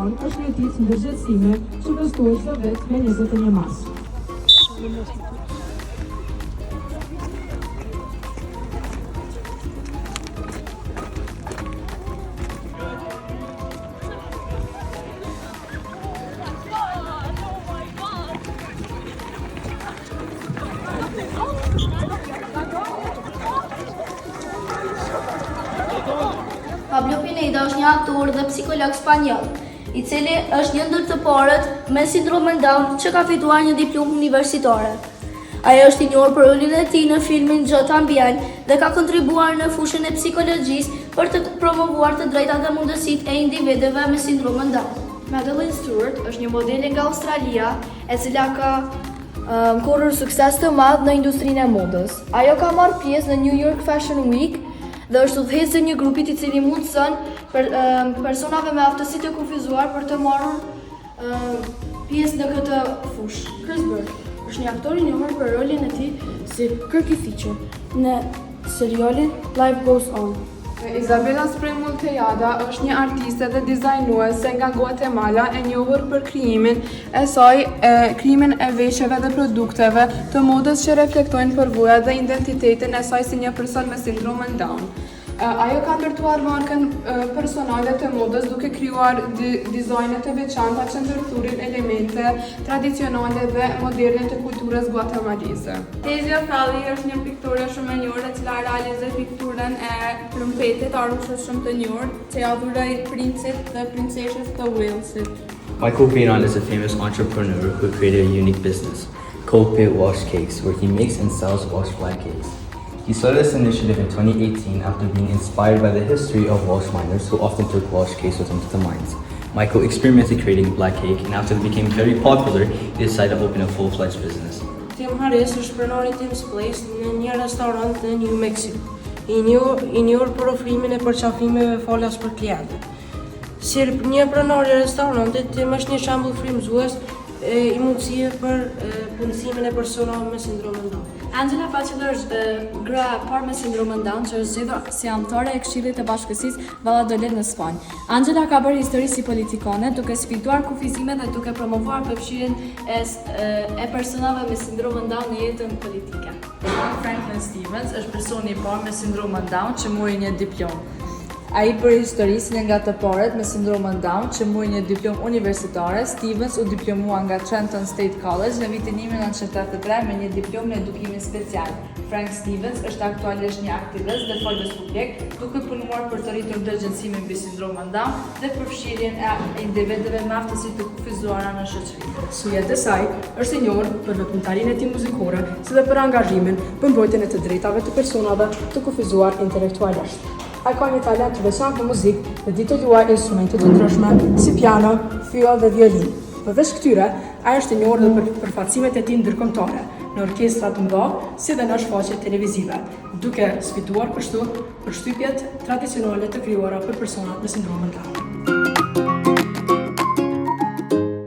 Down është një ditë ndërgjegjësime që festohet çdo vit me 21 mars. Pablo Pineda është një aktor dhe psikolog spanjoll, i cili është një ndër të parët me sindromin Down që ka fituar një diplomë universitare. Ai është i njohur për rolin e tij në filmin Gjot Ambian dhe ka kontribuar në fushën e psikologjisë për të promovuar të drejtat dhe mundësitë e individëve me sindromin Down. Madeline Stewart është një modele nga Australia, e cila ka korrur sukses të madh në industrinë e modës. Ajo ka marrë pjesë në New York Fashion Week dhe është udhëheqëse një grupit i cili mundson personave me aftësi të kufizuar për të marrur pjesë në këtë fushë. Chris Burke është një aktor i njohur për rolin e tij si Kirky Fisher në serialin Life Goes On. Isabela Springmull Tejada është një artiste dhe dizajnuese nga Guatemala e njohur për krijimin e veshjeve dhe produkteve të modës që reflektojnë përvojat dhe identitetin e saj si një person me sindromin Down. Ajo ka ndërtuar markën personale të modës duke krijuar dizajne të veçanta që ndërthurin elemente tradicionale dhe moderne të kulturës guatemaleze. Tezia Fali është një piktore shumë e njohur e cila realizoi pikturën e trumpetit, arushës shumë të njohur, që ja dhuroi princit dhe princeshës të Walesit. Michael Peyton is a famous entrepreneur who created a unique business, Cold Pit Wash Cakes, where he makes and sells washed black cakes. He started this initiative in 2018 after being inspired by the history of Welsh miners who often took Welsh cakes with them to the mines. Michael experimented creating black cake, and after it became very popular, he decided to open a full-fledged business. Tim Harris është pronari i Tim's Place në një restorant në New Mexico, i njohur për ofrimin e përqafimeve falas për klientët. Si një pronar i restorantit, Tim është një shembull frymëzues i mundësive për punësimin e personave me sindromin Down. Angela Bachelor është gra e parë me sindromin Down që është zgjedhur si anëtare e Këshillit të Bashkësisë Valladolid në Spanjë. Angela ka bërë histori si politikane, duke sfiduar kufizimet dhe duke promovuar përfshirjen e personave me sindromin Down në jetën politike. Franklin Stevens është personi i parë me sindromin Down që mori një diplomë. Ai për historisë nga të parët me sindromin Down që mori një diplomë universitare. Stevens u diplomua nga Trenton State College në vitin 1973 me një diplomë në edukimin special. Frank Stevens është aktualisht një aktivist dhe folës publik, duke punuar për të rritur ndërgjegjësimin mbi sindromin Down dhe përfshirjen e individëve me aftësi të kufizuara në shoqëri. Sujet e saj është i njohur për veprimtarinë e tij muzikore, si dhe për angazhimin për mbrojtjen e të drejtave të personave të kufizuar intelektualisht. Ai ka një talent të veçantë në muzikë dhe di të luajë instrumente të ndryshme si piano, fyll dhe violinë. Përveç këtyre, ai është i njohur edhe për përfaqësimet e tij ndërkombëtare në orkestra të mëdha, si dhe në shfaqje televizive, duke sfiduar kështu përshtypjet tradicionale të krijuara për persona me sindromin Down.